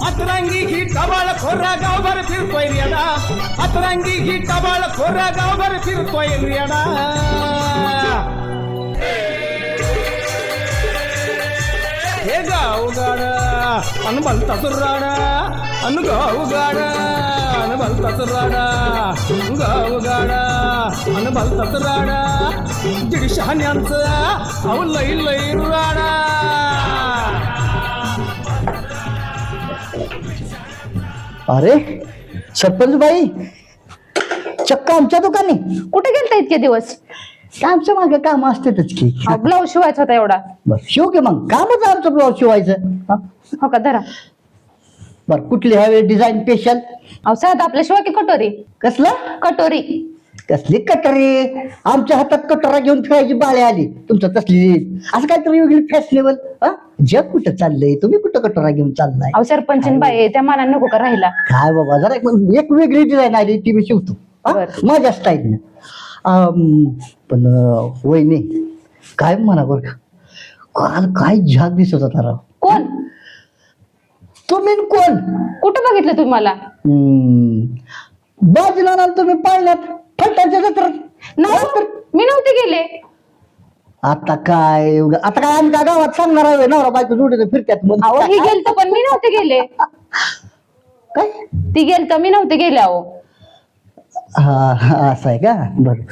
अतरंगी ही टबाळ खोरा गावभर फिरतोय रेडा, अतरंगी ही टबाळ खोरा गावभर फिरतोय रेडा. हे गाव गाड अन भलताच राडा, अन गाव गाड अन भलताच राडा, गाव गाडा अन भलताच राडा. दीड शहाण्यांचं अहो लई लई राडा. अरे सरपंच बाई, चक्क आमच्या दुकानी कुठे गेलता इतके दिवस? आमच्या मागे काम असतेच की. ब्लाऊज शिवायचा होता एवढा. बर शिव की मग, कामच आमचं ब्लाऊज शिवायचं. हो का, धरा. बर कुठली हवे डिझाईन स्पेशल? अहो साधा आपल्या शिवाय की कटोरी. कसलं कटोरी? कसली कटोरी? आमच्या हातात कटोरा घेऊन फिरायची बाळे आली तुमचं तसली. असं काहीतरी वेगळी फॅशनेबल. जग कुठं चाललंय, तुम्ही कुठं कटोरा घेऊन चाललाय? अहो सरपंचीन बाई त्या मला नको का राहिला. काय बाबा, जरा एक वेगळी डिझाईन आली ती मी शिवतो माझ्या स्टाईलनं. पण वहिनी काय म्हणा बरं, काल काय झाक दिसत होता राव. कोण? तुम्ही न कोण? कुठं बघितलं तुम्ही मला? बाजूला तुम्ही पाळण्यात फलटणच्या जत्रात. नाही तर मी नव्हते गेले. आता काय आम्ही काय गावात सांगणार आहे नवरा बायको जोडीनं फिरत्यात म्हणून? अहो ही गेलत पण मी नव्हते गेले. काय ती गेलत मी नव्हते गेले. अहो हा असं आहे का? बरं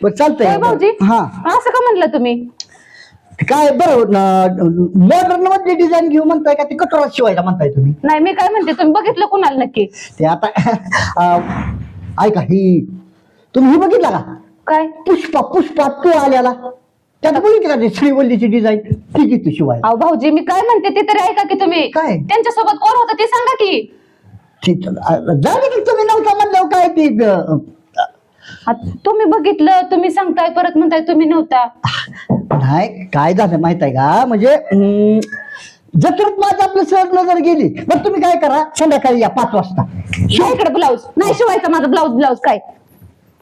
बरं चालतंय भाऊजी. हा असं का म्हणलं तुम्ही? काय बरं मॉडर्न मध्ये डिझाईन घेऊ म्हणताय का ती कटोरा शिवायला म्हणताय तुम्ही? नाही मी काय म्हणते, तुम्ही बघितलं कुणाला नक्की? ते आता ऐका, ही तुम्ही बघितला का? काय? पुष्पा तू आल्याला त्यात बघितलं का श्रीवल्लीची डिझाईन ती किती शिवाय? अहो भाऊजी मी काय म्हणते ते तरी ऐका की तुम्ही. काय? त्यांच्यासोबत कोण होतं ते सांगा की. जाऊ की तुम्ही नव्हता म्हणलं काय ते. तुम्ही बघितलं, तुम्ही सांगताय परत म्हणताय तुम्ही नव्हता. नाही काय झालं माहित आहे का, म्हणजे जत्रेत माझं आपलं सहज नजर गेली. मग तुम्ही काय करा, संध्याकाळी या 5 वाजता. इकडे ब्लाऊज नाही शिवायचा माझा. ब्लाऊज काय?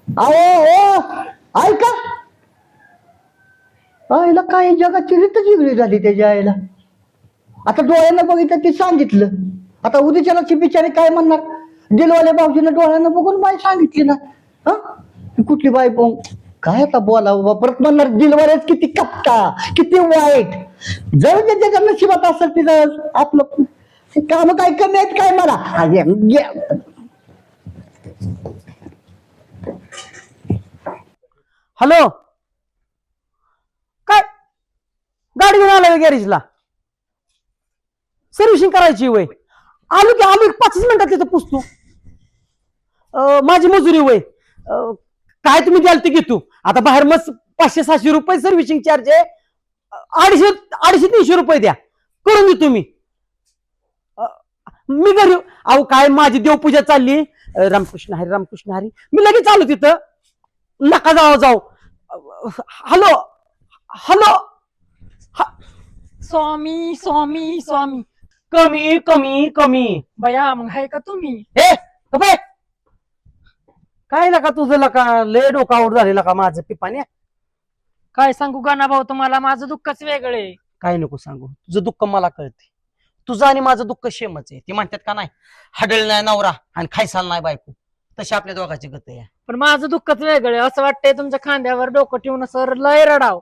अहो ऐका, आईला काय जगाची रीतच वेगळी झाली त्याच्या आईला. आता डोळ्यानं बघितलं ते सांगितलं, आता उद्याच्याला बिचारे काय म्हणणार? दिलवाल्या भाऊजीनं डोळ्यानं बघून बाई सांगितली ना. कुठली बाई काय आता बोलावं? परत म्हणणार दिलवाल्याच किती कपटा, किती वाईट. जर त्याच्या नशिबात असेल तिथं आपलं काम काय कमी आहेत काय मला? हॅलो, काय गाडी घेऊन आला गॅरेजला? सर्व्हिसिंग करायची वय? आलो की आम्ही 5 मिनिटात तिथं पुसतो. माझी मजुरी वय काय तुम्ही द्याल ते घेतो. आता बाहेर मग 500-600 रुपये सर्व्हिसिंग चार्ज आहे. 250-300 रुपये द्या, करून देतो मी. मी घरी अहो काय माझी देवपूजा चालली. रामकृष्ण हरी रामकृष्ण हरी. मी लगेच आलो तिथं. नका जाऊ. Hello hello. स्वामी स्वामी स्वामी. कमी कमी कमी. बया मग आहे का तुम्ही? हे कपे काय लका तुझं लका लय डोकावर झालेला का माझं पिपाने? काय सांगू गाना भाऊ तुम्हाला, माझं दुःखच वेगळे. काय नको सांगू, तुझं दुःख मला कळते. तुझं आणि माझं दुःख सेमच आहे. ती म्हणतात का नाही, हडळ नाही नवरा आणि खायसाल नाही बायको, तशी आपल्या दोघांची गत आहे. पण माझं दुःखच वेगळे. असं वाटतंय तुमच्या खांद्यावर डोकं ठेवून सर लय रडाव.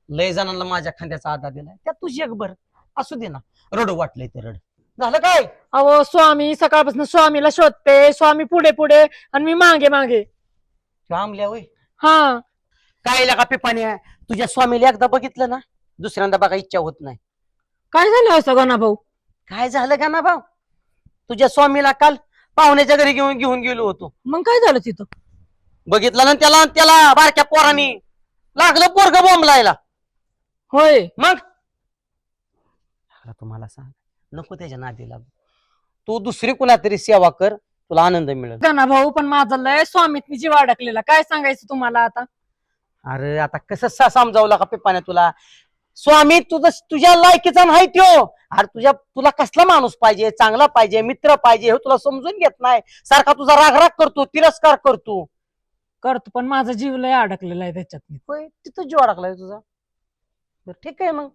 लय जणांना माझ्या खांद्याचा आधार दिलाय, त्यात तुझी एक भर असू दे ना. रडू वाटलंय ते रड. झालं काय? अहो स्वामी सकाळपासून स्वामीला शोधते. स्वामी पुढे पुढे आणि मी मागे मागे. आमल्या वय हा काय लका पिपाने, तुझ्या स्वामीला एकदा बघितलं ना दुसऱ्यांदा बघा इच्छा होत नाही. काय झालं असं गाना भाऊ? काय झालं का ना भाऊ, तुझ्या स्वामीला काल पाहुण्याच्या घरी घेऊन गेलो होतो. मग काय झालं तिथं? बघितलं ना त्याला बारक्या पोरांनी लागलं पोरग बोंबलायला. होय मग तुम्हाला सांग, नको त्याच्या नादी लागू. तू दुसरी कुणातरी सेवा कर, तुला आनंद मिळेल. गाना भाऊ पण माझा लय स्वामीत जीव अडकलेला. काय सांगायचं तुम्हाला आता? अरे आता कसं समजावला का पिपाने तुला? स्वामी तुझ्या लायकीचा नाही त्यो. अरे तुला कसला माणूस पाहिजे, चांगला पाहिजे, मित्र पाहिजे, हे तुला समजून घेत नाही. सारखा तुझा राग करतो, तिरस्कार करतो. करतो पण माझा जीव लय अडकलेला आहे त्याच्यात. होय, तिथं जीव अडकलाय तुझा. बरं, ठीक आहे मग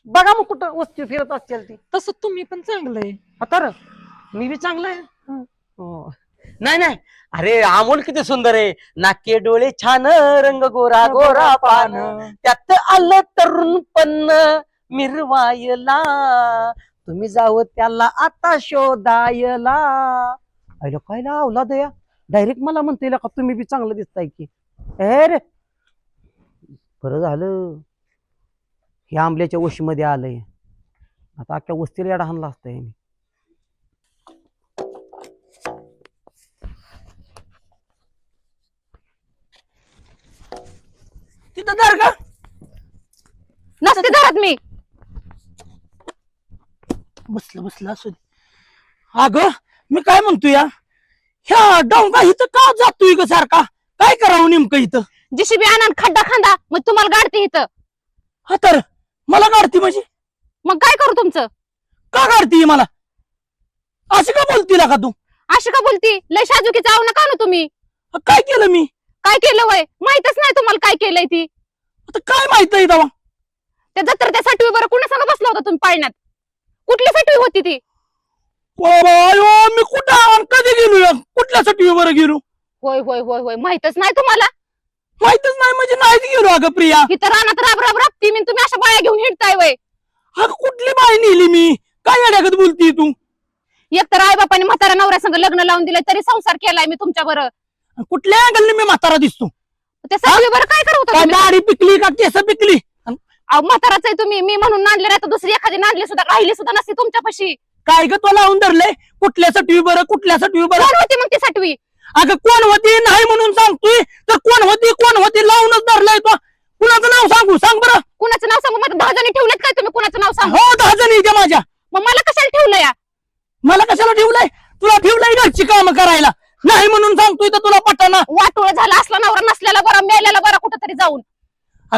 बघा मग कुठं वस्ती फिरत असतील ती. तसं तुम्ही पण चांगलं आहे. तर मी बी चांगला आहे. हो. नाही नाही, अरे अमोल किती सुंदर आहे. नाके डोळे छान, रंग गोरा गोरा पान, त्यात आलं तरुण पण मिरवायला. तुम्ही जावं त्याला आता शोधायला. अरे काय लावला दया, डायरेक्ट मला म्हणते का तुम्ही बी चांगलं दिसताय की. रे बरं झालं हे आंबल्याच्या वशीमध्ये आलंय. आता अख्ख्या वस्तीला याडा हाणला असतंय. तिथं दर का नसते घरात मी. बसलं असू दे. अगं मी काय म्हणतो या, ह्या डोंगा इथं का जातोय ग सारखा, काय करावं नेमकं इथं. जीसीबी आणा खड्डा खांदा, मग तुम्हाला गाडते इथं. हा तर मला काढती म्हणजे, मग काय करू तुमचं? का काढती मला, अशी का बोलती का तू. अशी का बोलती, लय शाजुकी जाऊ नका ना तुम्ही. काय केलं मी, काय केलं वय, माहितच नाही तुम्हाला काय केलंय ती. आता काय माहित आहे तेव्हा. त्या जत्रेसाठी बरं कुणा संग बसला होता तुम्ही पाळण्यात, कुठली साठी होती ती? मी कुठं कधी गेलो, कुठल्या सटवीवर गेलो. होय होय होय होय, माहितच नाही तुम्हाला. माहितच नाही म्हणजे नाहीच गेलो. अगं प्रिया, इथं रानात राब राब राबती मी, तुम्ही अशा बाया घेऊन हिंडताय वय. अगं कुठली बाई नेली मी, काय येड्यागत बोलती तू. एक तर आई बापाने म्हातारा नवऱ्या संग लग्न लावून दिलंय, तरी संसार केलाय मी तुमच्या बरं. कुठल्या अँगलने मी म्हातारा दिसतो. त्या साठी बरं काय करत काय होता? दाढी पिकली का केस पिकली. म्हाताराच आहे तुम्ही, मी म्हणून नांदले नाही तर दुसरी एखादी नांदली सुद्धा राहिली सुद्धा नसती तुमच्यापाशी. काय ग तो लावून धरलंय, कुठल्या सटवी बरं, कुठल्या सटवी बरं. कोण होती मग ती सटवी? अगं कोण होती नाही म्हणून सांगतोय तर, कोण होती लावूनच धरलंय तो. कुणाचं नाव सांगू, सांग बरं. कुणाचं नाव सांगू? मग 10 जणी ठेवलेत काय तुम्ही? कुणाचं नाव सांगू? हो 10 जणी त्या माझ्या. मग मला कशाला ठेवलं या? मला कशाला ठेवलंय, तुला ठेवलंय घरची काम करायला. नाही म्हणून सांगतोय तर तुला पटाना. वाटोळ झाला असला नवरा, नसलेला बरा, मेलेला बरा कुठंतरी जाऊन.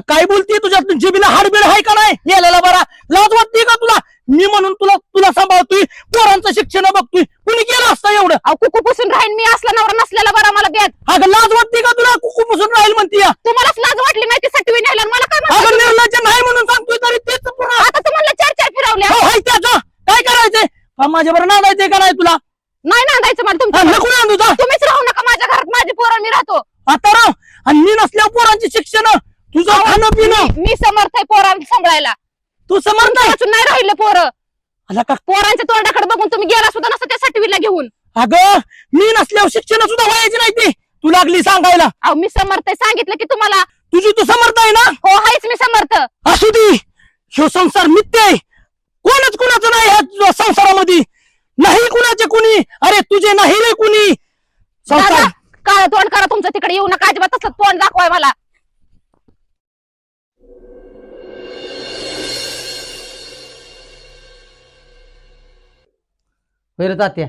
काय बोलतीये, तुझ्या जिबीला हाडबीड आहे का नाही, यायला बरा लाज वाटते का तुला. मी म्हणून तुला सांभाळतोय, पोरांचं शिक्षण बघतोय. कुणी केलं असतं एवढं. अहो कुकू पुसून राहीन मी, असला नवरा नसलेला बरा मला बेत. अगं लाज वाटते का तुला, कुकू पुसून राहील म्हणती. तुम्हालाच लाज वाटली नाही ती सटवी न्यायला, आणि मला काय म्हणता अगं तुम्ही? निर्लज्ज नाही म्हणून सांगतोय तरी तेच पुन्हा. आता तुम्हाला 4 फिरवल्या. हो हाय त्याचं काय करायचंय, माझ्या बरं नांदायचंय का नाही तुला. नाही नांदायचं मला तुमच्या. नको नांदू जा. तुम्हीच राहू नका माझ्या घरात, माझी पोरं मी राहतो. आता राव, आणि मी नसल्या पोरांची शिक्षण, तुझं खाणं पिणं. मी समर्थ आहे पोरांना सांभाळायला. तू समर्थ आहे. वाचून नाही राहिले पोरं. आला का. पोरांच्या तोंडाकडे बघून तुम्ही गेला सुद्धा नसता त्या सटवीला घेऊन. अगं मी नसल्यावर शिक्षण सुद्धा व्हायची नाही ती, तू लागली सांगायला. अहो मी समर्थ आहे, सांगितलं की तुम्हाला. तुझी तू समर्थ आहे ना. हो हायच मी समर्थ. असू दे, ह्यो संसार मिथ्य आहे. कोणच कुणाचं नाही ह्या संसारामध्ये, नाही कुणाचे कुणी. अरे तुझे नाही रे कुणी. संसार काळ तोंड करा तुमचं, तिकडे येऊ नका अजिबात, तसलं तोंड दाखवाय मला. बरं तात्या,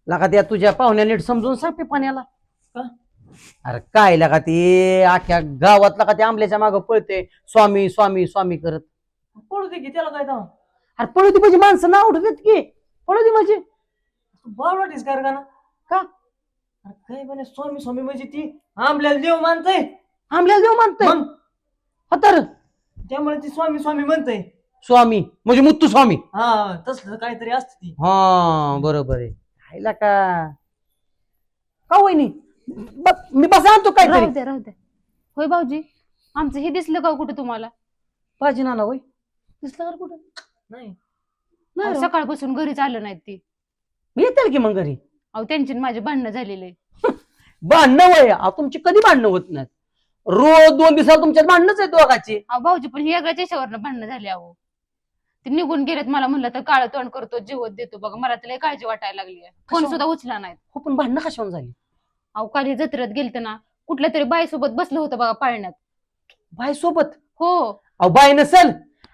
लगा त्या तुझ्या पाहुण्या नीट समजून सांग ते पाण्याला. अरे काय लगा ते अख्ख्या गावात लगा ते आंबल्याच्या मागं पळते, स्वामी स्वामी स्वामी करत. पळू दे की, त्याला काय दावा. अरे पळू दे म्हणजे माणसं नाव उठत की, पळू दे म्हणजे बावळाटीस का ना. का. अरे काय म्हणे स्वामी स्वामी म्हणजे ती आंबल्याला देव मानतय, आंबल्याला देव मानतंय. मग हा तर त्यामुळे ती स्वामी स्वामी म्हणतय. स्वामी म्हणजे मुत्तू स्वामी. हा तसलं काहीतरी असत ती. हा बरोबर आहे. खायला का वहिनी, मी बसा आणतो राहू काहीतरी. द्या राहू द्या. होय भाऊजी, आमचं हे दिसलं का कुठे तुम्हाला? पाहिजे ना होय, दिसलं का कुठं. नाही अहो, नाही सकाळपासून घरीच आलं नाहीत ती. येतील की मग घरी. अहो त्यांची आणि माझे भांडणं झालेले. भांडणं वय तुमची कधी भांडणं होत नाहीत. रोज 2 दिवसाला तुमच्यात भांडणच आहे दोघाची. अहो भाऊजी पण वेगळ्याच याच्यावरनं भांडणं झाले. अहो ते निघून गेलेत, मला म्हणलं तर काळ तोंड करतो, जीवत देतो बघा. मला त्याला काळजी वाटायला लागली आहे. फोन कशावर? सुद्धा उचला नाहीत. हो पण भांडणं कशावर झाली. अहो काल हे जत्रेत गेलते ना, कुठल्या तरी बाईसोबत बसलं होतं बघा पाळण्यात. बाई सोबत. हो. अहो बाई नसल,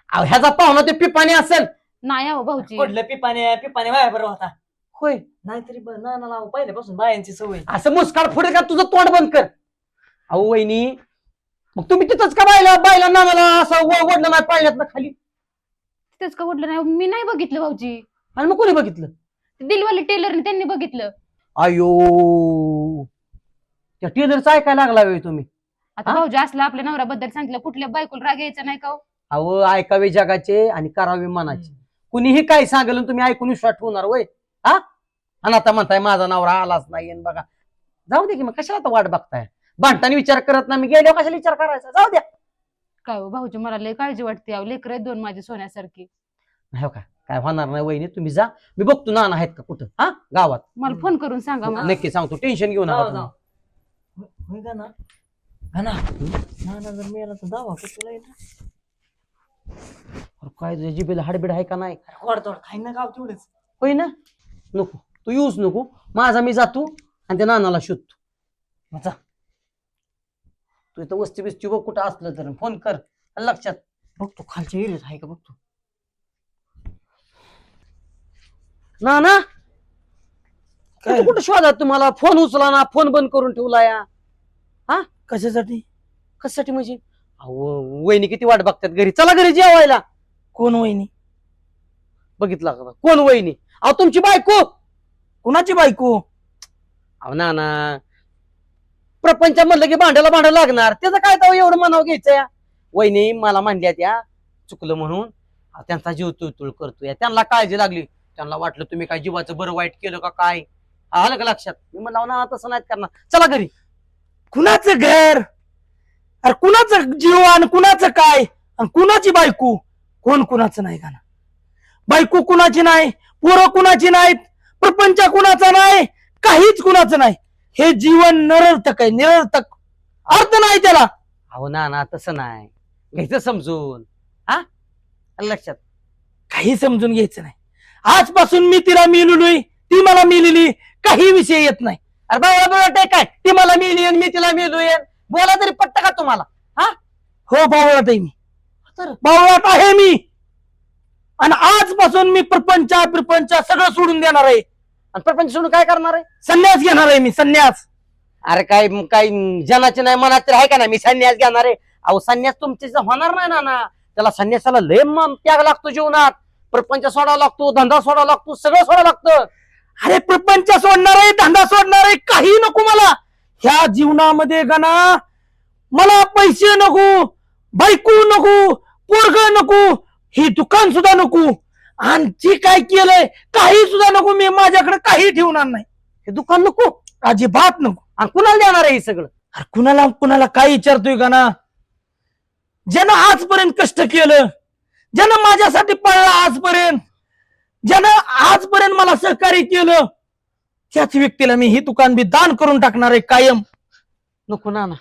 अहो ह्याचा पाहुणा ते पिपाणी असेल. नाही अहो भाऊजी. पडलं पिपाने बाया बरोबर होता. होय नाहीतरी ना पहिल्यापासून बायांची सवय. असं मुस्काळ फुडे का, तुझं तोंड बंद कर. अहो वहिनी मग तुम्ही तिथंच का बायला नानाला असं ओढलं नाही पाळण्यात ना खाली? तिथंच का उठलं नाही मी नाही बघितलं भाऊजी. आणि मग कोणी बघितलं? ते दिलवाले टेलरने त्यांनी बघितलं. अयो, त्या टेलरचं ऐकायला लागला वेळ तुम्ही? आता हा? भाऊजी असलं आपल्या नवऱ्याबद्दल सांगितलं कुठल्या बायकोला राग यायचा नाही का हो? अहो, ऐकावे जगाचे आणि करावे मनाचे. कुणीही काय सांगेल आणि तुम्ही ऐकून विश्वास ठेवणार वय? हा? आणि आता म्हणताय माझा नवरा आलाच नाही आणि बघा. जाऊ दे की, मग कशाला आता वाट बघताय? भांडताना विचार करत नाही, मी गेल्यावर कशाला विचार करायचा? जाऊ द्या. काय हो भाऊजी मला लय काळजी वाटते अहो, लेकर आहेत 2 माझी सोन्यासारखी. हो का, काय होणार नाही वहिनी, तुम्ही जा. मी बघतो नाना आहेत का कुठं, हा गावात. मला फोन करून सांगा मग. नक्की सांगतो, टेन्शन घेऊ नका तुम्ही. होय का ना? हा ना, नाना जर मिळाला तर दावा तुला अरे काय तुझ्या जिभेला हाडबीड आहे का नाही? वाढतो खाईन ना गाव तेवढेच. होय ना? नको तू येऊच नको, माझा मी जातो आणि त्या नानाला शोधतो. जा तू इथं वस्ती बिस्ती बघ, कुठं असलं तर फोन कर. लक्षात बघतो खालच्या एरियात आहे का बघतो. नाना कुठं कुठं शोधात तुम्हाला? फोन उचला ना, फोन बंद करून ठेवला या. कशासाठी? कशासाठी म्हणजे? अहो, वहिनी किती वाट बघतात घरी. चला घरी जेवायला. कोण वहिनी? बघितला का कोण वहिनी? अहो तुमची बायको. कुणाची बायको? अहो नाना, प्रपंच म्हणलं की भांड्याला लागणार, त्याचं काय तर एवढं म्हणावं घ्यायचं या? वहिनी मला म्हणल्या त्या चुकलं म्हणून त्यांचा जीव तुळतुळ करतोय, त्यांना काळजी लागली, त्यांना वाटलं तुम्ही काय जीवाचं बरं वाईट केलं का काय. आलं का लक्षात? मी म्हणलं ना तसं नाही करणार, चला घरी. कुणाचं घर? अरे कुणाचं जीव आणि कुणाचं काय आणि कुणाची बायको? कोण कुणाचं नाही का ना? बायको कुणाची नाही, पोरं कुणाची नाहीत, प्रपंच कुणाचा नाही, काहीच कुणाचं नाही. हे जीवन निरर्थक आहे, निरर्थक, अर्थ नाही त्याला. अहो नाना तसं नाही घ्यायचं समजून, हा लक्षात. काही समजून घ्यायचं नाही. आजपासून मी तिला मिळलोय, ती मला मिळली, काही विषय येत नाही. अरे बाबा बोलत काय, ती मला मिळली मी तिला मिळलोय, बोला तरी पट्ट का तुम्हाला? हा हो बावळात आहे मी, तर बावळात आहे मी. आणि आजपासून मी प्रपंच सगळं सोडून देणार आहे. आणि प्रपंच सोडून काय करणार आहे? संन्यास घेणार आहे मी, संन्यास. अरे काय काय जनाचे नाही मनात तर आहे का ना, मी संन्यास घेणार आहे. अहो संन्यास तुमचे होणार नाही ना, त्याला संन्यासाला लय त्याग लागतो जीवनात. प्रपंच सोडावा लागतो, धंदा सोडावा लागतो, सगळं सोडावं लागतं. अरे प्रपंच सोडणार आहे, धंदा सोडणार आहे, काही नको मला ह्या जीवनामध्ये गणा. मला पैसे नको, बायको नको, पोरग नको, हे दुकान सुद्धा नको, आणि जे काय केलंय काही सुद्धा नको. मी माझ्याकडे काही ठेवणार नाही. हे दुकान नको, अजिबात नको. आणि कुणाला देणार आहे हे सगळं? अरे कुणाला काय विचारतोय का ना? ज्यानं आजपर्यंत कष्ट केलं, ज्यानं माझ्यासाठी पळला आजपर्यंत, ज्यानं आजपर्यंत मला सहकार्य केलं, त्याच व्यक्तीला मी हे दुकान बी दान करून टाकणार आहे कायम. नको नाना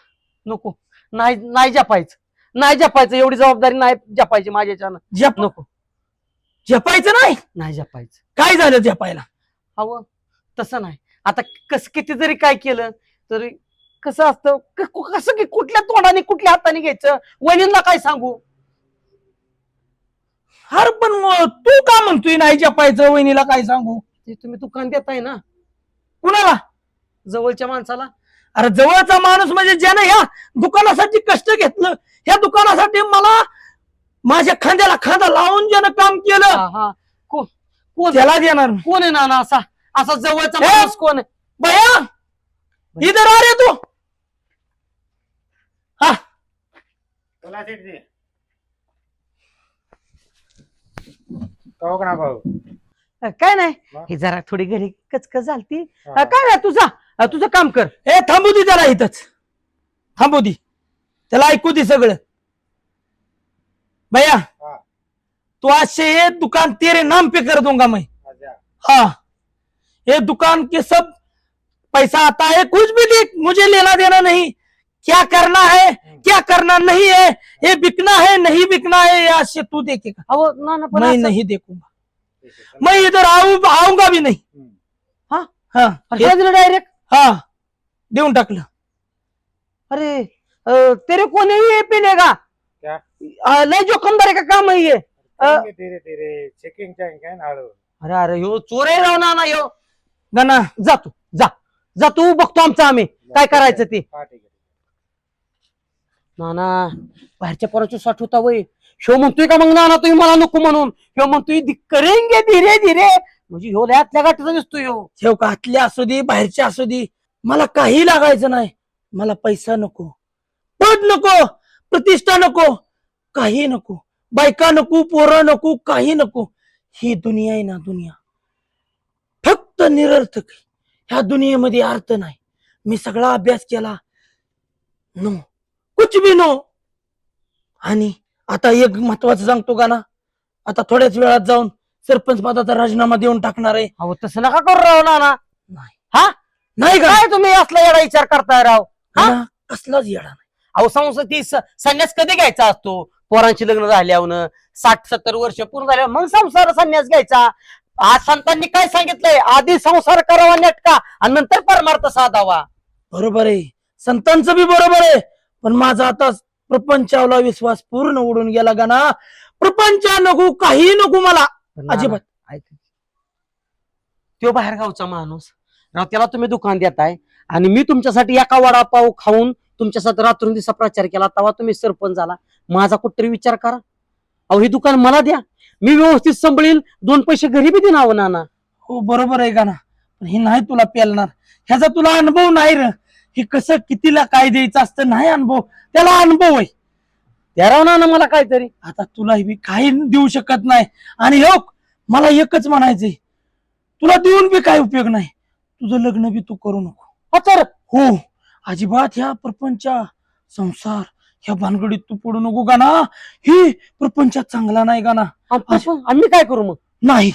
नको, नाही जपायचं, नाही जपायचं, एवढी जबाबदारी नाही जपायची माझ्याच्यानं. जप नको, जपायचं नाही. नाही जपायचं. काय झालं जपायला? अहो तसं नाही. आता किती जरी काय केलं तरी कसं असतं, कसं की कुठल्या तोंडाने कुठल्या हाताने घ्यायचं, वहिनींना काय सांगू? अरे पण मग तू का म्हणतोय नाही जपायचं, वहिनीला काय सांगू? ते तुम्ही दुकान देताय ना कुणाला? जवळच्या माणसाला. अरे जवळचा माणूस म्हणजे ज्यानं ह्या दुकानासाठी कष्ट घेतलं, ह्या दुकानासाठी मला माझ्या खांद्याला खांदा लावून ज्यानं काम केलं, हा हा, कोण त्याला देणार. कोण आहे नाना असा असा जवळचा हे? माणूस कोण आहे? भैया इधर आ रे तू. हा काय नाही, हे जरा थोडी घरी कचकच झालती. काय नाही, तुझं काम कर. हे थांबू दे त्याला इथंच, थांबू दे त्याला, ऐकू दे सगळं. भैया तू आज से ये दुकान तेरे नाम पे कर दूंगा मैं. हाँ ये दुकान के सब पैसा आता है, कुछ भी देख, मुझे लेना देना नहीं. क्या करना है क्या करना नहीं है, ये बिकना है नहीं बिकना है, आज से तू देखेगा. अहो नाना पण मैं असं- नहीं देखूंगा, मैं इधर आऊंगा भी नहीं. हाँ? हाँ अरे काय दिलं डायरेक्ट? हाँ देऊन टाकलं. अरे तेरे को नहीं ये पीने का क्या? लय जोखमदारी का काम है ये. धीरे धीरे चेकिंग काय ना हळू. अरे अरे ह्यो चोर आहे राव नाना ह्यो. गणा जा तू बघतो आमचं आम्ही काय करायचं ते. हा, ठीक आहे. नाना बाहेरच्या पोराची साठ होता वय. ह्यो म्हणतोय का मग नाना तुम्ही मला नको म्हणून? ह्यो म्हणतोय करेंगे धीरे धीरे. म्हणजे ह्यो लय आतल्या गाठीचा दिसतोय ह्यो. ठेव का आतले असू दे बाहेरचे असू दे, मला काही लागायचं नाही. मला पैसा नको, पद नको, प्रतिष्ठा नको, काही नको, बायका नको, पोरं नको, काही नको. ही दुनिया आहे ना दुनिया फक्त निरर्थक आहे. ह्या दुनियेमध्ये अर्थ नाही. मी सगळा अभ्यास केला, नो कुछ भी नो. आणि आता एक महत्वाचं सांगतो का ना, आता थोड्याच वेळात जाऊन सरपंच पदाचा राजीनामा देऊन टाकणार आहे. अहो तसं नका करू राव नाना. नाही का काय तुम्ही असला एवढा विचार करताय राव? हा? ना, कसलाच येडा नाही. अहो संसार संन्यास कधी घ्यायचा असतो? पोरांची लग्न झाल्यावर 60-70 वर्ष पूर्ण झाल्यावर मग संसार संन्यास घ्यायचा. आज संतांनी काय सांगितलंय? आधी संसार करावा नेटका आणि नंतर परमार्थ साधावा. बरोबर आहे, संतांचं बी बरोबर आहे. पण माझा आता प्रपंचावला विश्वास पूर्ण उडून गेला का ना. प्रपंच नको, काही नको मला अजिबात. तो बाहेर गावचा माणूस राव, त्याला तुम्ही दुकान देताय आणि मी तुमच्यासाठी एका वडापाव खाऊन तुमच्यासाठी रात्रून दिवसा प्रचार केला, तेव्हा तुम्ही सरपंच झाला. माझा कुठतरी विचार करा. अहो हे दुकान मला द्या, मी व्यवस्थित सांभाळील, 2 पैसे घरी बी देणार नाना. हो बरोबर आहे का ना, पण हे नाही तुला पेलणार. ह्याचा तुला अनुभव नाही र. हे कसं कितीला काय द्यायचं असतं नाही अनुभव, त्याला अनुभव आहे. द्या राव नाना मला काहीतरी. आता तुला हे बी काही देऊ शकत नाही. आणि हो मला एकच म्हणायचंय, तुला देऊन बी काय उपयोग नाही. तुझं लग्न बी तू करू नको. तर हो अजिबात ह्या प्रपंच संसार ह्या भानगडीत तू पडू नको का ना. ही प्रपंचात चांगला नाही का ना. आम्ही काय करू मग? नाही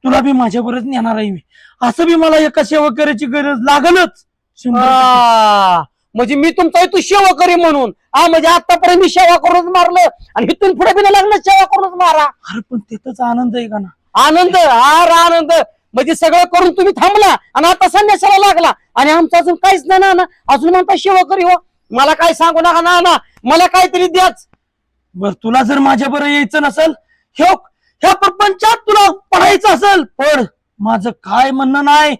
तुला बी माझ्याबरोबर नेणार आहे मी. असं बी मला एका सेवा करायची गरज लागलच. 100%. म्हणजे मी तुमचा तू सेवा करी म्हणून. म्हणजे आतापर्यंत मी सेवा करूनच मारलं आणि इथून पुढे बी लागलं सेवा करूनच मारा. अरे पण त्याचाच आनंद आहे का ना. आनंद आनंद म्हणजे सगळं करून तुम्ही थांबला आणि आता संन्यासाला लागला आणि आमचं अजून काहीच नाही ना. अजून म्हणता सेवा करी. हो मला काय सांगू नका ना, मला काहीतरी द्याच. बर तुला जर माझ्या बरोबर यायचं नसेल, ह्या प्रपंचात तुला पडायचं असेल पड. माझं काय म्हणणं नाही.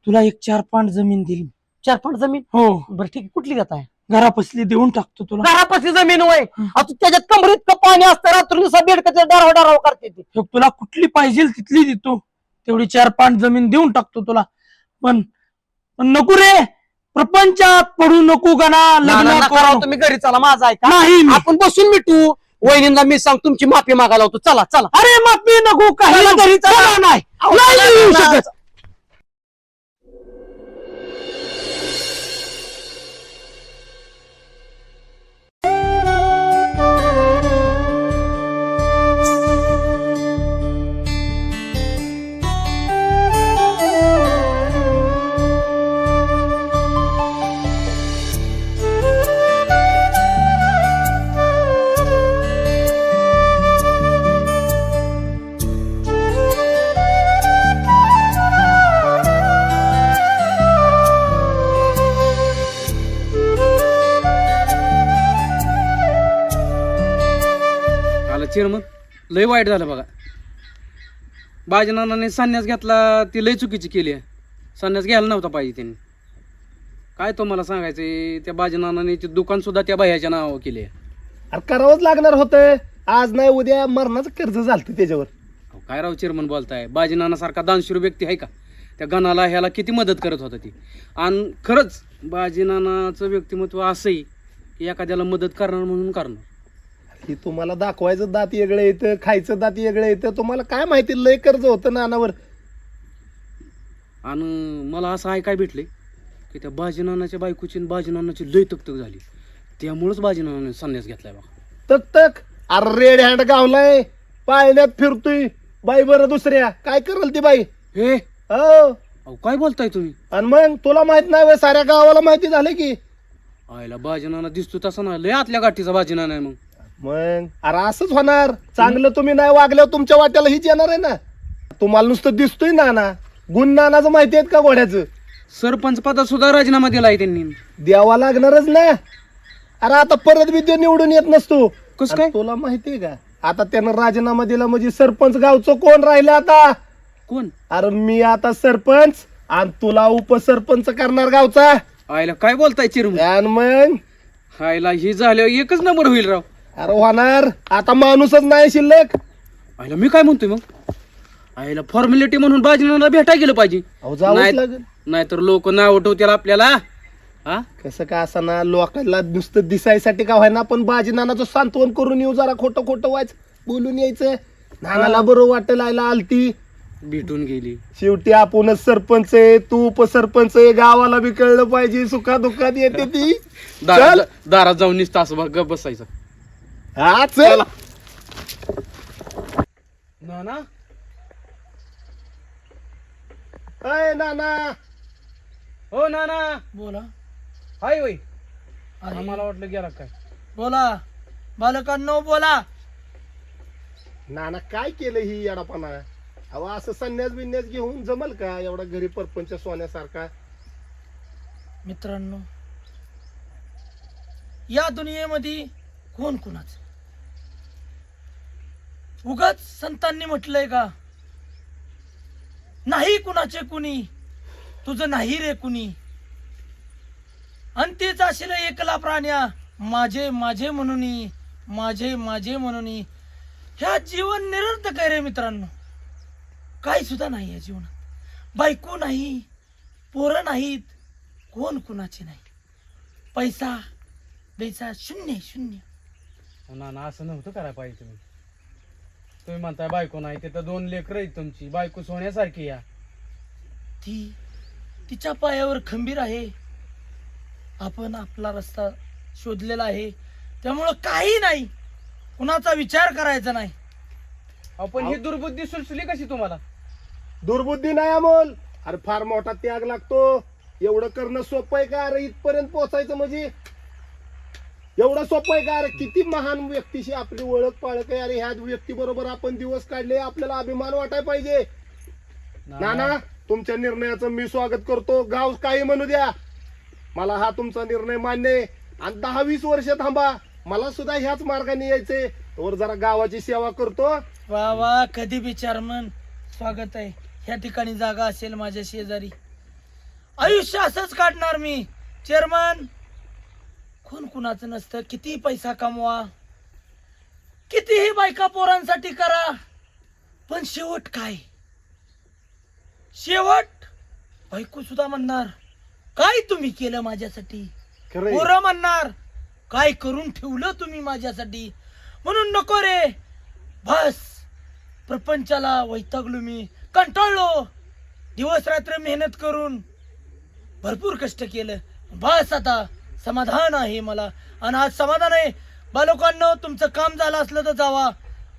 तुला एक 4 पांट जमीन दिली. 4 फूट जमीन? हो बरं ठीक आहे. कुठली देत आहे? घरापसली देऊन टाकतो तुला. घरापाशी जमीन होय? आता त्याच्यात कमरीत का पाणी असतं, रात्री दिवसा बेडकं डराव करते ती. तुला कुठली पाहिजे तिथली देतो. तेवढी 4 पांट जमीन देऊन टाकतो तुला. पण नको रे, प्रपंचात पडू नको का ना. लग्न करू तुम्ही घरी चला, माझा ऐका. नाही मी. आपण बसून मिटू. वहिनींना मी सांग तुमची माफी मागायला होतो. चला चला. अरे माफी नको, काही चला घरी चला. चला, नाही नाही येऊ शकत. चेअरमन लय वाईट झालं बघा. बाजीनानाने संन्यास घेतला ती लय चुकीची केली आहे. संन्यास घ्यायला नव्हता पाहिजे त्यांनी. काय तुम्हाला सांगायचंय, त्या बाजीनानाने ते दुकान सुद्धा त्या बाह्याच्या नावावर केले. अरे करावंच लागणार होतं. आज नाही उद्या मरणाचं कर्ज झालं त्याच्यावर. काय राव चेअरमन बोलताय. बाजीनाना सारखा दानशूर व्यक्ती आहे का. त्या गणाला ह्याला किती मदत करत होता ती. आणि खरंच बाजीनानाचं व्यक्तिमत्व असंही की एखाद्याला मदत करणार म्हणून करणार. ही तुम्हाला दाखवायचं दात वेगळं येतं, खायचं दात वेगळं येतं. तुम्हाला काय माहिती लय कर्ज होतं नानावर. आणि मला असं ऐकाय भेटले की त्या बाजीनानाच्या बायकोची आणि बाजीनानाची लय तकतक झाली. त्यामुळेच बाजीनानाने संन्यास घेतलाय बघा. तक अरे रेड हँड गावलाय, पाळण्यात फिरतोय. बाई बरं दुसऱ्या काय करल ती बाई. हे हो काय बोलताय तुम्ही. आणि मग तुला माहित नाही व्हय, साऱ्या गावाला माहिती झालं की. आयला बाजीनाना दिसतो तसा ना, लय आतल्या गाठीचा बाजीनाना आहे. मग अरे असंच होणार. चांगलं तुम्ही नाही वागल्यावर तुमच्या वाट्याला हीच येणार आहे ना. तुम्हाला नुसतं दिसतोय नाना, गुण नानाचं माहिती आहेत का घोड्याचं. सरपंच पदात सुद्धा राजीनामा दिलाय त्यांनी. द्यावा लागणारच ना. अरे आता परत बी ते निवडून येत नसतो. कसं काय. आणि तुला माहितीये का आता त्यानं राजीनामा दिला म्हणजे सरपंच गावचं कोण राहिलं आता. कोण. अरे मी आता सरपंच आणि तुला उपसरपंच करणार गावचा. आयला काय बोलताय चिरमू. आणि मग हायला ही झाल्यावर एकच नंबर होईल राव. अरे होणार, आता माणूसच नाही शिल्लक. आयला मी काय म्हणतोय मग, आयला फॉर्मॅलिटी म्हणून बाजीनाना भेटाय गेलं पाहिजे. अहो जावंच नाही- लागेल. नाहीतर लोक नाव उठवतील आपल्याला. हा कसं का असना, लोकांना नुसतं दिसायसाठी का व्हायना, पण बाजी नानाचं सांत्वन करून येऊ, जरा खोटं खोटं वाच बोलून यायचं. नानाला बरं वाटेल, आयला आलती. भेटून गेली. शेवटी आपणच सरपंच आहे, तू उपसरपंच आहे, गावाला बी कळलं पाहिजे, सुखा दुःखात येते ती. चल. दारात जाऊन निसता असं गप बसायचं. हा चल. नाना अय नाना, हो नाना बोला हाय वय. अरे, मला वाटलं गेला काय. बोला बालकांनो बोला. नाना काय केलं ही येडापणा? अहो असं संन्यास बिन्यास घेऊन जमल का एवढा घरी परपंच सोन्यासारखा? मित्रांनो, या दुनियेमध्ये कोण कुणाच उगाच संतांनी म्हटलंय का, नाही कुणाचे कुणी, तुझं नाही रे कुणी, अंतीच असेल एकला प्राण्या, माझे माझे म्हणून, माझे माझे म्हणून. ह्या जीवन निरर्थक आहे रे मित्रांनो. काही सुद्धा नाही या जीवनात. बायको नाही, पोरं नाहीत, कोण कुणाचे नाही, पैसा पैसा शून्य शून्य. नाना असं नव्हतं करायला पाहिजे. तुम्ही म्हणताय बायको नाही, तिथं 2 लेकरं आहेत तुमची. बायको सोन्यासारखी या. ती तिच्या पायावर खंबीर आहे. आपण आपला रस्ता शोधलेला आहे. त्यामुळं काही नाही, कुणाचा विचार करायचा नाही. आपण ही दुर्बुद्धी सुचली कशी तुम्हाला? दुर्बुद्धी नाही अमोल. अरे फार मोठा त्याग लागतो. एवढं करणं सोपं आहे का? अरे इथपर्यंत पोहोचायचं म्हणजे एवढं सोपं आहे का? अरे किती महान व्यक्तीशी आपली ओळख पाळख आहे. अरे ह्या व्यक्ती बरोबर आपण दिवस काढले, आपल्याला अभिमान वाटाय पाहिजे. नाना, तुमच्या निर्णयाचं मी स्वागत करतो. गाव काही म्हणू द्या, मला हा तुमचा निर्णय मान्य आहे. आणि 10-20 वर्ष थांबा, मला सुद्धा ह्याच मार्गाने यायचंय. वर जरा गावाची सेवा करतो. वा वा, कधी बी चेअरमन स्वागत आहे. ह्या ठिकाणी जागा असेल माझ्या शेजारी. आयुष्य असंच काढणार मी चेअरमन. कोण कुणाचं नसतं. किती पैसा कमवा, कितीही बायका पोरांसाठी करा, पण शेवट काय? शेवट बायको सुद्धा म्हणणार, काय तुम्ही केलं माझ्यासाठी. खरंय. पोरं म्हणणार, काय करून ठेवलं तुम्ही माझ्यासाठी. म्हणून नको रे, बस प्रपंचाला वैतागलो मी, कंटाळलो. दिवस रात्र मेहनत करून भरपूर कष्ट केलं. बस आता समाधान आहे मला. आणि आज समाधान आहे. बालकांनो, तुमचं काम झालं असलं तर जावा.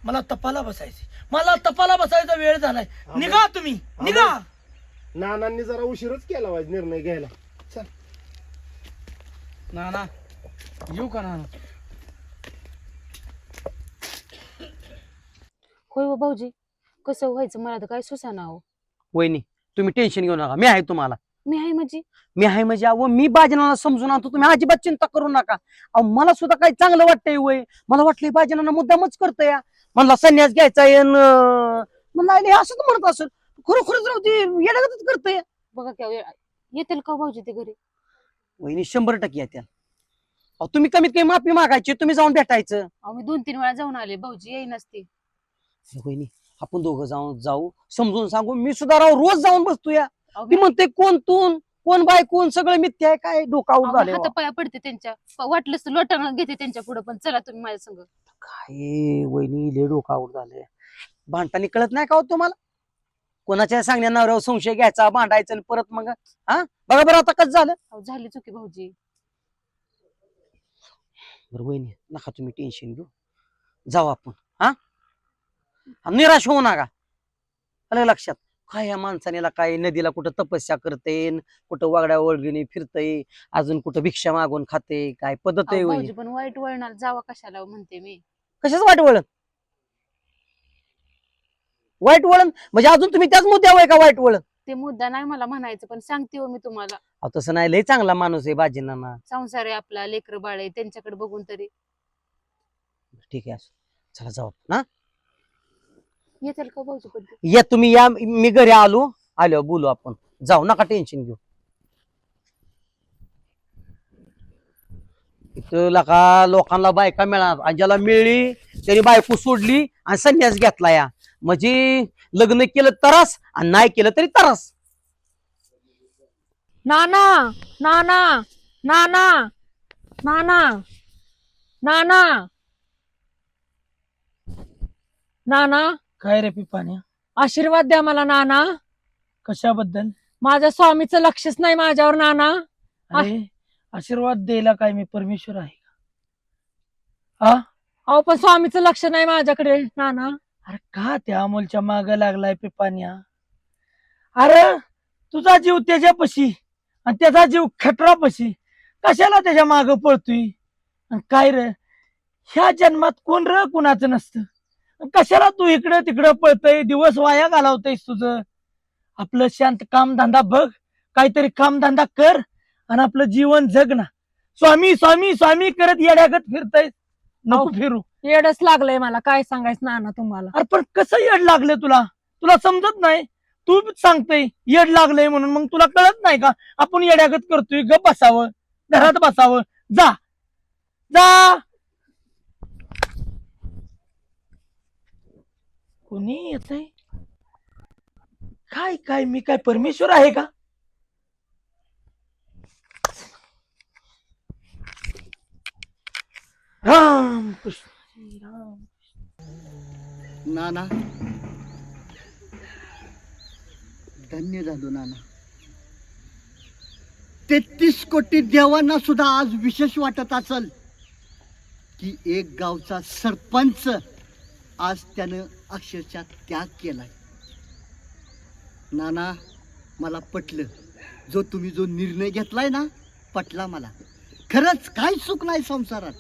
मला तपाला बसायचे, मला तपाला बसायचा वेळ झालाय. निघा तुम्ही, निघा. नानांनी जरा उशीरच केला पाहिजे निर्णय घ्यायला. चल नाना येऊ का नाना? होय हो भाऊजी, कसं व्हायचं मला तर काय सुसाना हो. वहिनी तुम्ही टेन्शन घेऊ नका, मी आहे तुम्हाला. मी आहे म्हणजे मी आहे म्हणजे अहो मी बाजीनाना समजून आणतो, तुम्ही अजिबात चिंता करू नका. अहो मला सुद्धा काही चांगलं वाटतंय वय. मला वाटलं बाजीनाना मुद्दामच करतोय. म्हणला संन्यास घ्यायचा म्हणलं हे असंच म्हणत असेल. खरोखरच राहू ते येण्यागतच करतोय. बघा की येतील का हो भाऊजी ते घरी? वहिनी 100% येत्या. अहो तुम्ही कमीत कमी माफी मागायची, तुम्ही जाऊन भेटायचं. अहो मी 2-3 वेळा जाऊन आले, भाऊजी येई नसते. वहिनी आपण दोघं जाऊ समजून सांगू. मी सुद्धा राव रोज जाऊन बसतो या. अहो, ती म्हणते कोण तून कोण बायकून सगळं मिथ्या आहे, काय डोकावून झाले. हातापाया पडते त्यांच्या, वाटलंच तर लोटांना घेते त्यांच्या पुढे. पण चला तुम्ही माझ्या संग. काय वहिनी लय डोकावून झाले. भांडताना कळत नाही का हो तुम्हाला? कोणाच्या सांगण्या नवऱ्यावर संशय घ्यायचा, भांडायचं आणि परत मग हा बघा बरं आता कसं झालं. अहो झाली चुकी भाऊजी. बरं वहिनी नका तुम्ही टेन्शन घेऊ, जाऊ आपण. हा निराश होऊ नका. आलं लक्षात? काय या माणसानेला काय नदीला कुठं तपस्या करते, कुठं वागड्या वळगीने फिरतय, अजून कुठं भिक्षा मागून खाते, काय पद्धत आहे अहो, वहिनी? भाऊजी पण वाईट वळणार जावा कशाला म्हणते मी. कशाच वाईट वळण? वाईट वळण म्हणजे अजून तुम्ही त्याच मुद्द्यावर आहे का वाईट वळण? ते मुद्दा नाही मला म्हणायचं, पण सांगते हो मी तुम्हाला. अहो तसं नाही, लय चांगला माणूस आहे बाजीनाना. संसार आहे आपला, लेकर बाळ आहे, त्यांच्याकडे बघून तरी. ठीक आहे चला जाऊ आपण. हा येतील का भाऊजी पण? या तुम्ही या, मी घरी आलो बोलू आपण. जाऊ नका टेन्शन घेऊ. तर लका लोकांना बायका मिळणार आणि ज्याला मिळली त्याने बायको सोडली आणि संन्यास घेतला या म्हणजे लग्न केलं तरच आणि नाही केलं तरी तरच. नाना नाना नाना नाना नाना नाना काय रे पिपाण्या? आशीर्वाद द्या मला नाना. कशाबद्दल? माझ्या स्वामीचं लक्षच नाही माझ्यावर नाना. अरे आशीर्वाद द्यायला काय मी परमेश्वर आहे का? अहो पण स्वामीचं लक्ष नाही माझ्याकडे नाना. अरे का त्या अमोलच्या माग लागलाय पिपाण्या? अरे तुझा जीव त्याच्यापाशी आणि त्याचा जीव खटरापाशी, कशाला त्याच्या माग पळतोय? आणि काय रे, ह्या जन्मात कोण र कुणाचं नसतं, कशाला तू इकडं तिकडं पळतय, दिवस वाया घालवतयस तुझं? आपलं शांत कामधंदा बघ, काहीतरी कामधंदा कर आणि आपलं जीवन जग ना. स्वामी स्वामी स्वामी करत येड्यागत फिरताय, नको फिरू. येडच लागलंय मला, काय सांगायचं नाना तुम्हाला. अरे पण कसं येड लागले तुला? तुला समजत नाही? तू सांगतोय येड लागलंय म्हणून, मग तुला कळत नाही का आपण येड्यागत करतोय? गप बसावं, घरात बसावं. जा जा. कोणी येतंय? काय काय मी काय परमेश्वर आहे का? राम कृष्ण राम. नाना धन्य झालो नाना. 33 कोटी देवांना सुद्धा आज विशेष वाटत असल की एक गावचा सरपंच आज त्यानं अक्षरशः त्याग केलाय. नाना मला पटलं, जो निर्णय घेतलाय ना पटला मला. खरंच काही चूक नाही संसारात.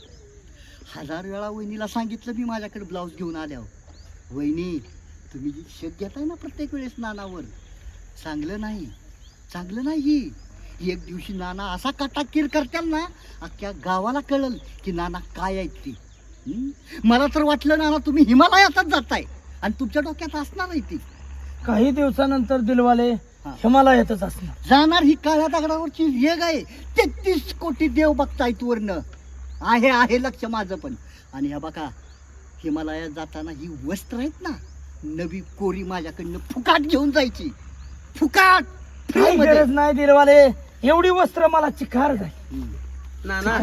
1000 वेळा वहिनीला सांगितलं मी माझ्याकडे ब्लाऊज घेऊन आल्यावर, वहिनी तुम्ही जी शक घेताय ना प्रत्येक वेळेस नानावर, चांगलं नाही, चांगलं नाही. एक दिवशी नाना असा काटाकीर करताल ना अख्ख्या गावाला कळल की नाना काय आहेत ती. मला तर वाटलं नाना तुम्ही हिमालयातच जाताय आणि तुमच्या डोक्यात असणार आहे ती. काही दिवसानंतर दिलवाले हिमालयातच असणार. जाणार ही काळ्या दगडावरची रेग आहे. 33 कोटी देव बघतायत वरनं. आहे लक्ष माझं पण. आणि ह्या बघा हिमालयात जाताना ही वस्त्र आहेत ना नवी कोरी माझ्याकडनं फुकाट घेऊन जायची. फुकाट काही गरज नाही दिलवाले, एवढी वस्त्र मला चिखार झाली. नाना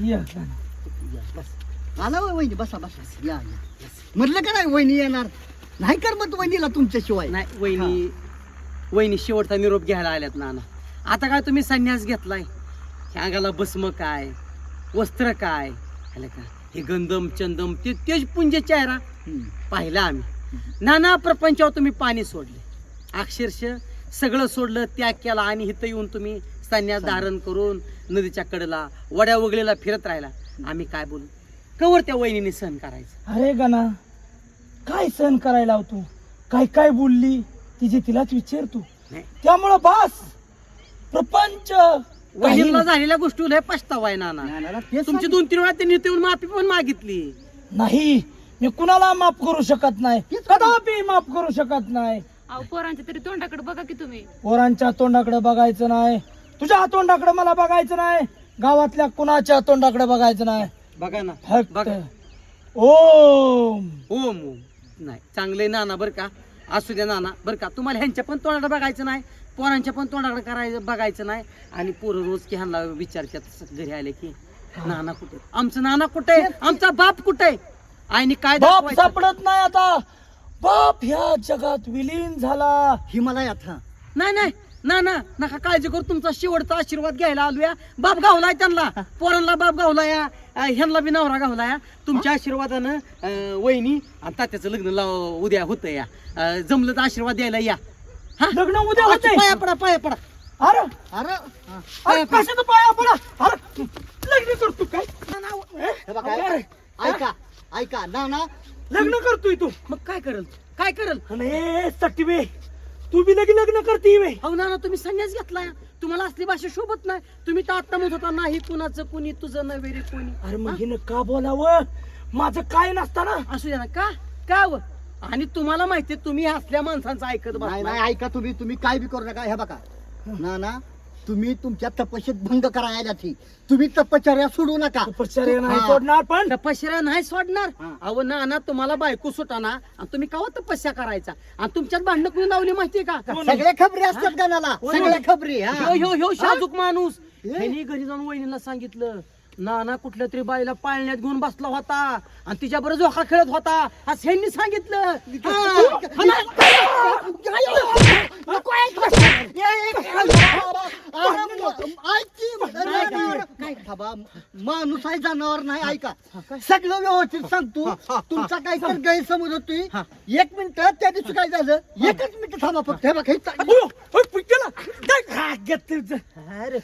ये. आला वहिनी, बसा बसा, या. म्हटलं का नाही वहिनी येणार नाही करमत वहिनीला तुमच्याशिवाय. नाही वहिनी शेवटचा निरोप घ्यायला आल्यात नाना. आता काय तुम्ही संन्यास घेतलाय, अंगाला भस्म काय, वस्त्र काय, का हे गंधम चंदम ते तेज पुंज चेहरा पाहिला आम्ही. नाना प्रपंचावर तुम्ही पाणी सोडले, अक्षरशः सगळं सोडलं, त्याग केला आणि इथं येऊन तुम्ही संन्यास धारण करून नदीच्या कडेला वड्या वगळीला फिरत राहिला. आम्ही काय बोलू? कवर त्या वहिनीने सहन करायचं? अरे गणा काय सहन करायला होतो? काय काय बोलली तिची तिलाच विचार तू. त्यामुळं बास प्रपंच वहिनीला झालेल्या गोष्टी लय पछतावा आहे नाना. नानाला तेच तुमची 2-3 वेळा त्यांनी येऊन माफी पण मागितली. नाही. मी कुणाला माफ करू शकत नाही, कदापि माफ करू शकत नाही. अहो पोरांच्या तरी तोंडाकडे बघा की तुम्ही. पोरांच्या तोंडाकडे बघायचं नाही, तुझ्या तोंडाकडे मला बघायचं नाही, गावातल्या कुणाच्या तोंडाकडे बघायचं नाही. बघा ना, फक्त बघा. ओम ओम नाही चांगले नाना बरं का, असू द्या नाना बरं का. तुम्हाला ह्यांच्या पण तोंडाकडे बघायचं नाही, पोरांच्या पण तोंडाकडे बघायचं नाही. आणि पोरं रोज की ह्यांना विचारतात घरी आले की नाना कुठे, आमचं नाना कुठे, आमचा बाप कुठे, आईने काय बाप दाखवायचं? सापडत नाही आता. बाप ह्या जगात विलीन झाला. हिमालयात. नाही नाही नाना नका काळजी करू, तुमचा शेवटचा आशीर्वाद घ्यायला आलोया. बाप गावलाय त्यांना, पोरांना बाप गावलाय, ह्यांना बी नवरा गावलाय. तुमच्या आशीर्वादानं वहिनी आणि तात्याचं लग्न उद्या होतं या. जमलं तर आशीर्वाद द्यायला या. लग्न उद्या होते. पाया पडा, पाया पडा. अरे अरे अरे कशाचं पाया पडा. अरे लग्न करतो काय? हे बघा, ऐका नाना लग्न करतोय तू? मग काय करल, काय करल? अरे सटवे, तू बी लग्न करते वे? हो नाना, तुम्ही संन्यास घेतलाय, तुम्हाला असली भाषा शोभत नाही. तुम्ही तर आता म्हणत होता नाही कुणाचं कुणी, तुझं नव्हे रे कोणी. अरे मग हिनं का बोलावं? माझं काय नसताना. असू द्या ना. का व? आणि तुम्हाला माहितीये तुम्ही असल्या माणसांचं ऐकत नाही बसलाय. नाही ऐका, तुम्ही काय बी करू नका. हे बघा नाना तुम्ही तुमच्या तपस्येत भंग करायला तुम्ही तपश्चर्या सोडू नका. तपश्चर्या नाही हा. सोडणार पण तपश्चर्या नाही सोडणार. अहो ना तुम्हाला बायको सुटाना आणि तुम्ही कवा तपस्या करायचा आणि तुमच्यात भांडण कुणी लावली माहितीये का? सगळ्या खबरी असतात गाण्याला, सगळ्या खबरी. हा. ह्यो शाजूक माणूस ह्यानी घरी जाऊन वहिनीला सांगितलं नाना कुठल्या तरी बाईला पाळण्यात घेऊन बसला होता आणि तिच्या बरोबर झोका खेळत होता असं ह्यांनी सांगितलं. माणूस आहे जनावर नाही. ऐका सगळं व्यवस्थित सांगतो. तुमचा काय तर गैरसमज होतोय. 1 मिनिट त्या दिवशी काय झालं 1च मिनिट थांबा फक्त. हे बघ, हे अरे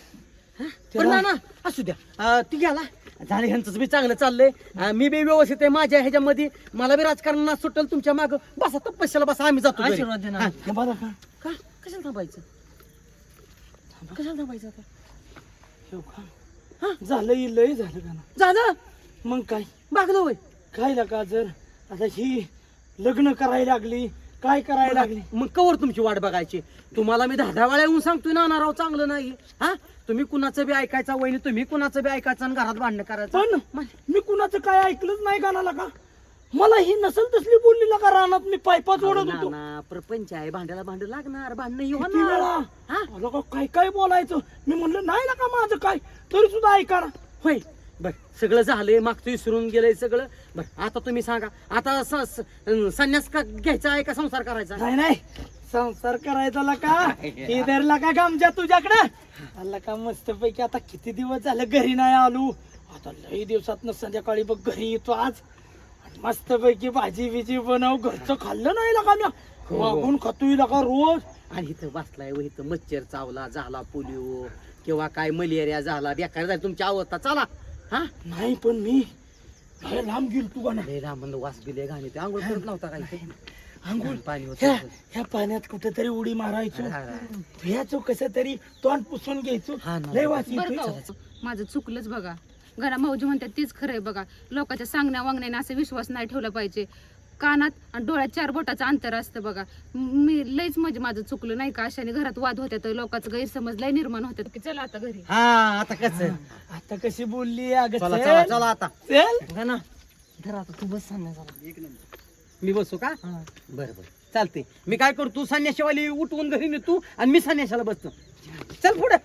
पण ना असू द्या ती गेला झालं ह्यांचं बी चांगलं चाललंय. मी बी व्यवस्थित आहे माझ्या ह्याच्यामध्ये. मला बी राजकारणात सुटेल तुमच्या माग. बसा तपस्याला बसा आम्ही जातो घरी. हा. का कशाला थांबायचं कशाला थांबायचं आता झालं लय झालं का ना. झालं मग काय बागलं होय. काय लागा जर आता ही लग्न करायला लागली काय करायला लागली. मग कवर तुमची वाट बघायची. तुम्हाला मी 10 वेळा येऊन सांगतोय ना राव चांगलं नाही. हा तुम्ही कुणाचं बी ऐकायचा वहिनी तुम्ही कुणाचं बी ऐकायचं आणि घरात भांडणं करायचं. पण मी कुणाचं काय ऐकलंच नाही गाणाला का. मला ही नसल तसली बोलली का रानात मी पायपाच ओढत होतो. ना प्रपंच आहे भांड्याला भांड लागणार भांडणं किती होणार. वेळा हा मला का काय काय बोलायचं. मी म्हणलं नाही ना का माझं काय तरी सुद्धा ऐका ना. होय बर सगळं झालंय मागचं विसरून गेलंय सगळं. बर आता तुम्ही सांगा आता संन्यास का घ्यायचा आहे का संसार करायचा. नाही नाही संसार करायचा का इधरला का आमच्या तुझ्याकडं आला का मस्त पैकी. आता किती दिवस झाले घरी नाही आलो. आता लई दिवसात संध्याकाळी बघ घरी येतो आज. मस्त पैकी भाजी बिजी बनव. घरचं खाल्लं नाही लका ना मागून खातोय लका रोज. आणि इथं बसलाय व इथं मच्छर चावला झाला पोलिओ किंवा काय मलेरिया झाला बेकार झाली तुमची अवस्था. चला हा नाही पण मी लय लांब गेलो तू गाणं. लय लांब वास बिले घाणी ते आंघोळ करत नव्हता काही अंघोळ पाणी ह्या होतं. ह्या पाण्यात कुठेतरी उडी मारायचो. हा, हा. ह्याचो कसं तरी तोंड पुसून घ्यायचो. हा ना. लय वास बरं येतोय. का हो? माझं चुकलंच बघा. घरा भाऊजी म्हणतात तेच खरंय बघा. लोकांच्या सांगण्या वागण्याने असं विश्वास नाही ठेवला पाहिजे. कानात आणि डोळ्यात 4 बोटाचं अंतर असतं बघा. मी लईच म्हणजे माझं चुकलं नाही का. अशाने घरात वाद होत्या तर लोकांचं गैरसमज लय निर्माण होतात की चला आता घरी. हा आता कसं आता कशी बोलली अगं चला चल. चला चला आता चल. ना धर आता तू बस सांगण्याचा. मी बसू का बरं बरं चालते. मी काय करतो संन्याशीवाली उठवून घरी नेतो आणि मी संन्याशाला बसतो. चल पुढे.